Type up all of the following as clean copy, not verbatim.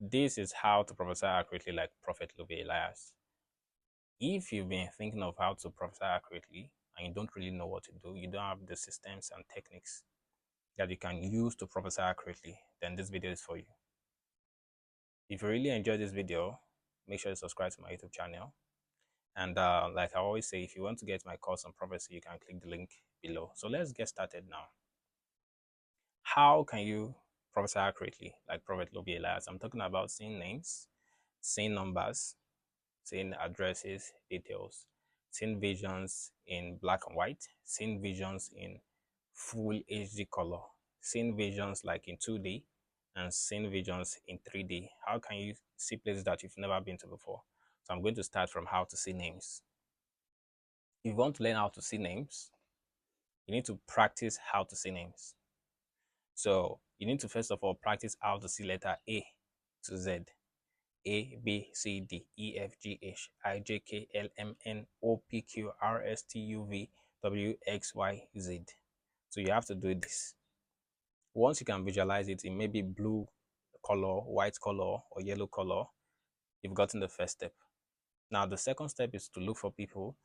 This is how to prophesy accurately like Prophet Lovy Elias. If you've been thinking of how to prophesy accurately and you don't really know what to do, you don't have the systems and techniques that you can use to prophesy accurately, then this video is for you. If you really enjoyed this video, make sure to subscribe to my YouTube channel. And like I always say, if you want to get my course on prophecy, you can click the link below. So let's get started now. How can you prophesy accurately like Prophet Lovy Elias? I'm talking about seeing names, seeing numbers, seeing addresses, details, seeing visions in black and white, seeing visions in full HD color, seeing visions like in 2D, and seeing visions in 3D. How can you see places that you've never been to before? So I'm going to start from how to see names. If you want to learn how to see names, you need to practice how to see names. So you need to first of all practice how to see letter A to Z. A, B, C, D, E, F, G, H, I, J, K, L, M, N, O, P, Q, R, S, T, U, V, W, X, Y, Z. So you have to do this. Once you can visualize it in maybe blue color, white color, or yellow color, you've gotten the first step. Now, the second step is to look for people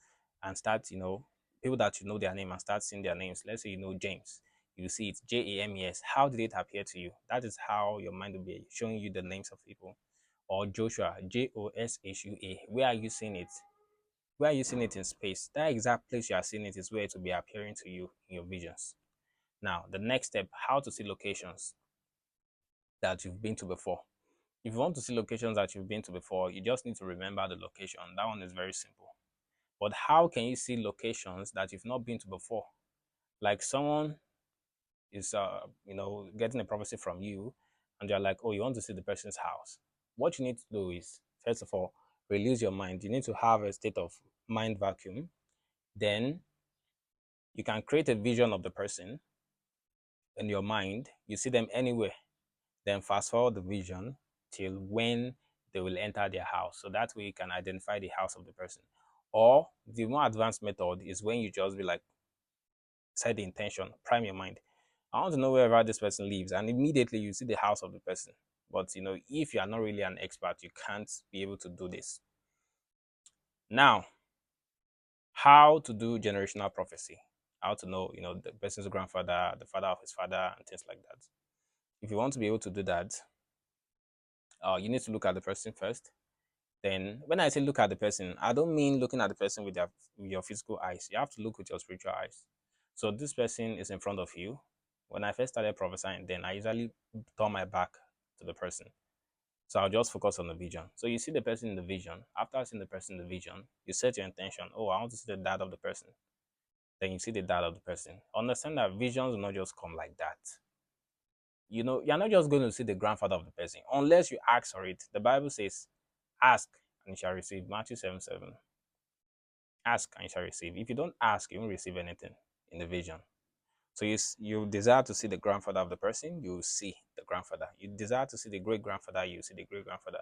and start, people that you know their name and start seeing their names. Let's say you know James. You see it's James. How did it appear to you? That is how your mind will be showing you the names of people. Or Joshua, Joshua. Where are you seeing it? Where are you seeing it in space? That exact place you are seeing it is where it will be appearing to you in your visions. Now, the next step, how to see locations that you've been to before. If you want to see locations that you've been to before, you just need to remember the location. That one is very simple. But how can you see locations that you've not been to before? Like someone is, getting a prophecy from you, and they're like, oh, you want to see the person's house. What you need to do is, first of all, release your mind. You need to have a state of mind vacuum. Then you can create a vision of the person in your mind. You see them anywhere. Then fast forward the vision till when they will enter their house. So that way you can identify the house of the person. Or the more advanced method is when you just be like, set the intention, prime your mind. I want to know wherever this person lives, and immediately you see the house of the person. But if you are not really an expert, you can't be able to do this. Now, how to do generational prophecy? How to know, the person's grandfather, the father of his father, and things like that. If you want to be able to do that, you need to look at the person first. Then, when I say look at the person, I don't mean looking at the person with your physical eyes. You have to look with your spiritual eyes. So this person is in front of you. When I first started prophesying, then I usually turn my back to the person. So I'll just focus on the vision. So you see the person in the vision. After seeing the person in the vision, you set your intention. Oh, I want to see the dad of the person. Then you see the dad of the person. Understand that visions will not just come like that. You're not just going to see the grandfather of the person unless you ask for it. The Bible says, ask and you shall receive. Matthew 7:7. Ask and you shall receive. If you don't ask, you won't receive anything in the vision. So you desire to see the grandfather of the person, you see the grandfather. You desire to see the great grandfather, you see the great grandfather.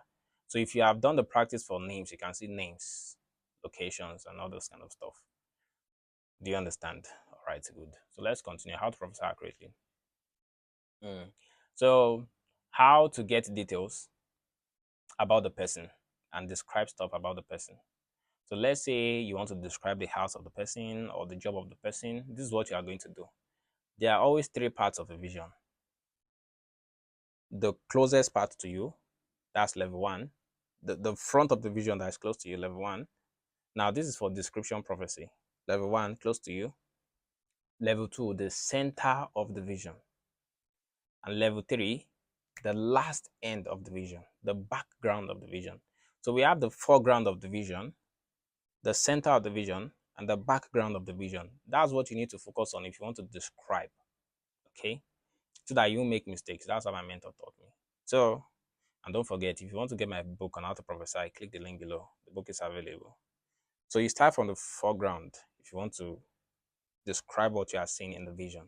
So if you have done the practice for names, you can see names, locations, and all those kind of stuff. Do you understand? All right, good. So let's continue. How to prophesy accurately. So how to get details about the person and describe stuff about the person. So let's say you want to describe the house of the person or the job of the person. This is what you are going to do. There are always three parts of a vision. The closest part to you, that's level one. The front of the vision that is close to you, level one. Now, this is for description prophecy. Level one, close to you. Level two, the center of the vision. And level three, the last end of the vision, the background of the vision. So we have the foreground of the vision, the center of the vision, and the background of the vision. That's what you need to focus on if you want to describe, okay? So that you won't make mistakes. That's what my mentor taught me. So, and don't forget, if you want to get my book on how to prophesy, click the link below. The book is available. So you start from the foreground if you want to describe what you are seeing in the vision.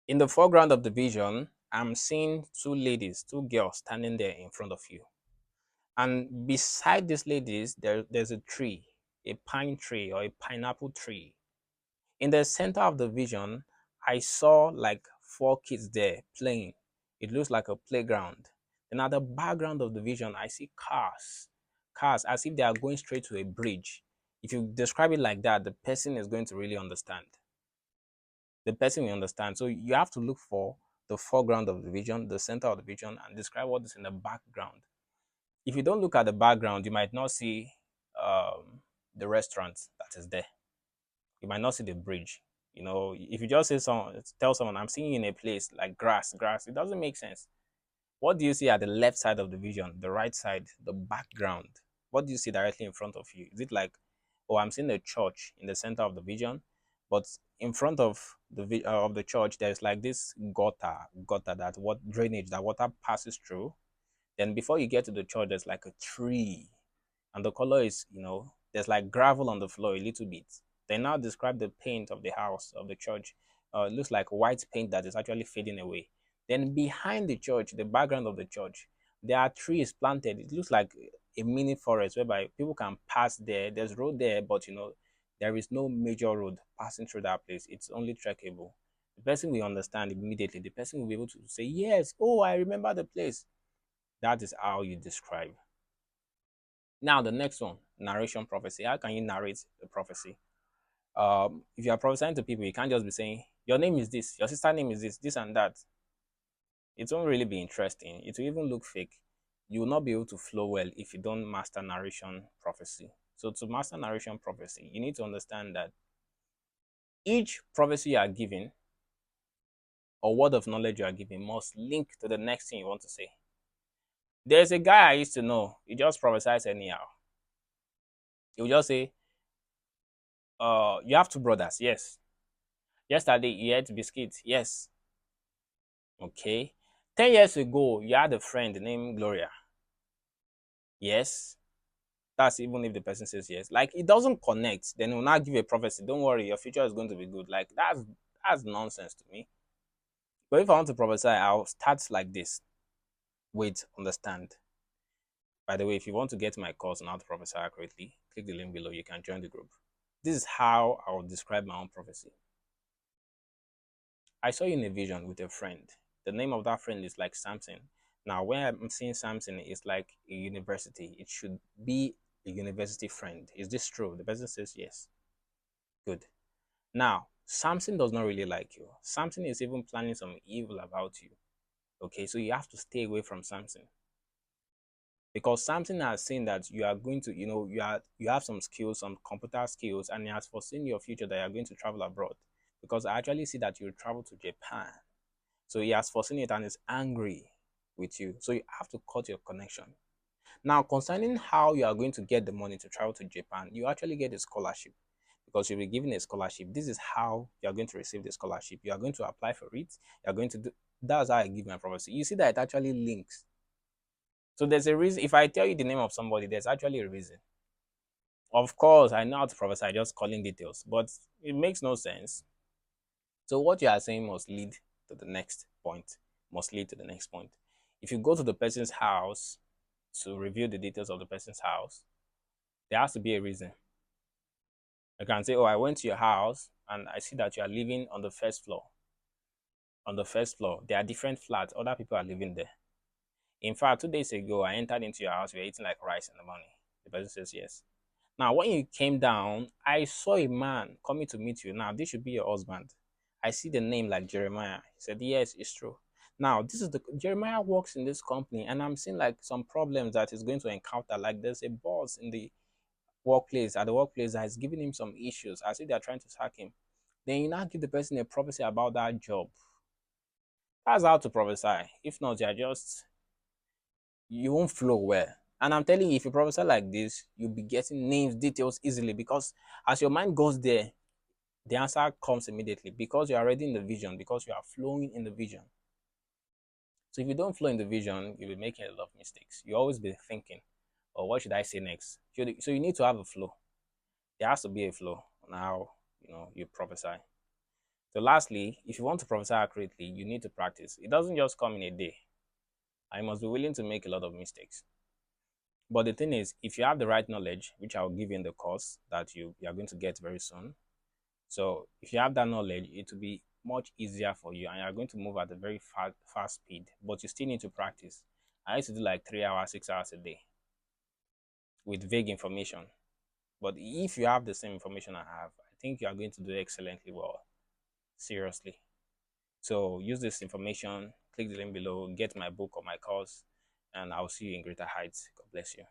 In the foreground of the vision, I'm seeing two girls standing there in front of you. And beside these ladies, there's a tree, a pine tree or a pineapple tree. In the center of the vision, I saw like 4 kids there playing. It looks like a playground. Then at the background of the vision, I see cars. Cars as if they are going straight to a bridge. If you describe it like that, the person is going to really understand. The person will understand. So you have to look for the foreground of the vision, the center of the vision, and describe what is in the background. If you don't look at the background, you might not see the restaurant that is there. You might not see the bridge. You know, if you just say tell someone, I'm seeing you in a place like grass, it doesn't make sense. What do you see at the left side of the vision, the right side, the background? What do you see directly in front of you? Is it like, oh, I'm seeing a church in the center of the vision, but in front of the church, there's like this gutter that what drainage that water passes through. Then before you get to the church, there's like a tree, and the color is, there's like gravel on the floor a little bit. They now describe the paint of the house of the church. It looks like white paint that is actually fading away. Then behind the church, the background of the church, there are trees planted. It looks like a mini forest whereby people can pass there. There's road there, but there is no major road passing through that place. It's only trackable. The person will understand immediately. The person will be able to say, yes, oh, I remember the place. That is how you describe. Now, the next one, narration prophecy. How can you narrate the prophecy? If you are prophesying to people, you can't just be saying, your name is this, your sister name is this and that. It won't really be interesting. It will even look fake. You will not be able to flow well if you don't master narration prophecy. So, to master narration prophecy, you need to understand that each prophecy you are giving or word of knowledge you are giving must link to the next thing you want to say. There's a guy I used to know, he just prophesies anyhow. He will just say, you have two brothers, yes. Yesterday you ate biscuits, yes. Okay. 10 years ago, you had a friend named Gloria. Yes. That's even if the person says yes. Like, it doesn't connect. Then we'll not give a prophecy. Don't worry, your future is going to be good. Like, that's nonsense to me. But if I want to prophesy, I'll start like this. Wait, understand. By the way, if you want to get my course on how to prophesy accurately, click the link below. You can join the group. This is how I will describe my own prophecy. I saw you in a vision with a friend. The name of that friend is like Samson. Now, when I'm seeing Samson, it's like a university. It should be a university friend. Is this true? The person says yes. Good. Now, Samson does not really like you. Samson is even planning some evil about you. Okay, so you have to stay away from Samson. Because Samson has seen that you are going to, you have some skills, some computer skills, and he has foreseen your future that you are going to travel abroad. Because I actually see that you travel to Japan. So he has foreseen it and is angry with you. So you have to cut your connection. Now, concerning how you are going to get the money to travel to Japan, you actually get a scholarship because you'll be given a scholarship. This is how you are going to receive the scholarship. You are going to apply for it. You are going to do. That's how I give my prophecy. You see that it actually links. So there's a reason. If I tell you the name of somebody, there's actually a reason. Of course, I know how to prophesy, just calling details, but it makes no sense. So what you are saying must lead to the next point. Must lead to the next point. If you go to the person's house to review the details of the person's house, there has to be a reason. You can say, oh, I went to your house and I see that you are living on the first floor. On the first floor, there are different flats. Other people are living there. In fact, 2 days ago, I entered into your house. We were eating like rice in the morning. The person says yes. Now, when you came down, I saw a man coming to meet you. Now, this should be your husband. I see the name like Jeremiah. He said, yes, it's true. Now, this is Jeremiah works in this company, and I'm seeing like some problems that he's going to encounter. Like there's a boss at the workplace that is giving him some issues as if they're trying to sack him. Then you now give the person a prophecy about that job. That's how to prophesy. If not, you won't flow well. And I'm telling you, if you prophesy like this, you'll be getting names, details easily because as your mind goes there, the answer comes immediately because you're already in the vision, because you are flowing in the vision. So if you don't flow in the vision, you'll be making a lot of mistakes. You always be thinking, oh, what should I say next? So you need to have a flow. There has to be a flow on how you prophesy. So lastly, if you want to prophesy accurately, you need to practice. It doesn't just come in a day. I must be willing to make a lot of mistakes. But the thing is, if you have the right knowledge, which I'll give you in the course that you are going to get very soon. So if you have that knowledge, it will be much easier for you, and you're going to move at a very fast speed, but you still need to practice. I used to do like 3 hours, 6 hours a day with vague information. But if you have the same information I have, I think you are going to do excellently well. Seriously. So use this information, click the link below, get my book or my course, and I'll see you in greater heights. God bless you.